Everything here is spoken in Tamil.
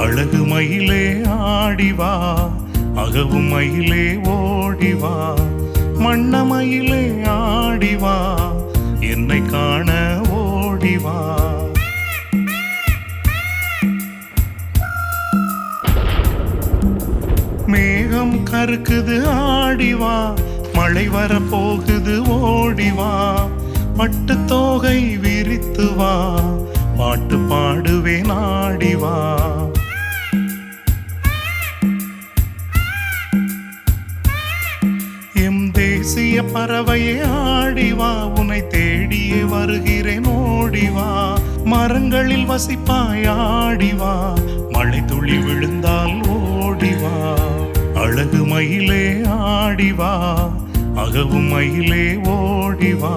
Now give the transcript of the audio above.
அழகு மயிலே ஆடிவா, அகவும் மயிலே ஓடிவா, மண்ண மயிலே ஆடிவா, என்னை காண ஓடிவா. மேகம் கருக்குது ஆடிவா, மழை வர போகுது ஓடிவா, பட்டு தோகை விரித்து வா, பாட்டு பாடுவேன் ஆடிவா. எம் தேசிய பறவையே ஆடிவா, உன்னை தேடியே வருகிறேன் ஓடிவா. மரங்களில் வசிப்பாய் ஆடிவா, மழை துளி விழுந்தால் ஓடிவா. அழகு மயிலே ஆடிவா, அகவும் மயிலே ஓடிவா.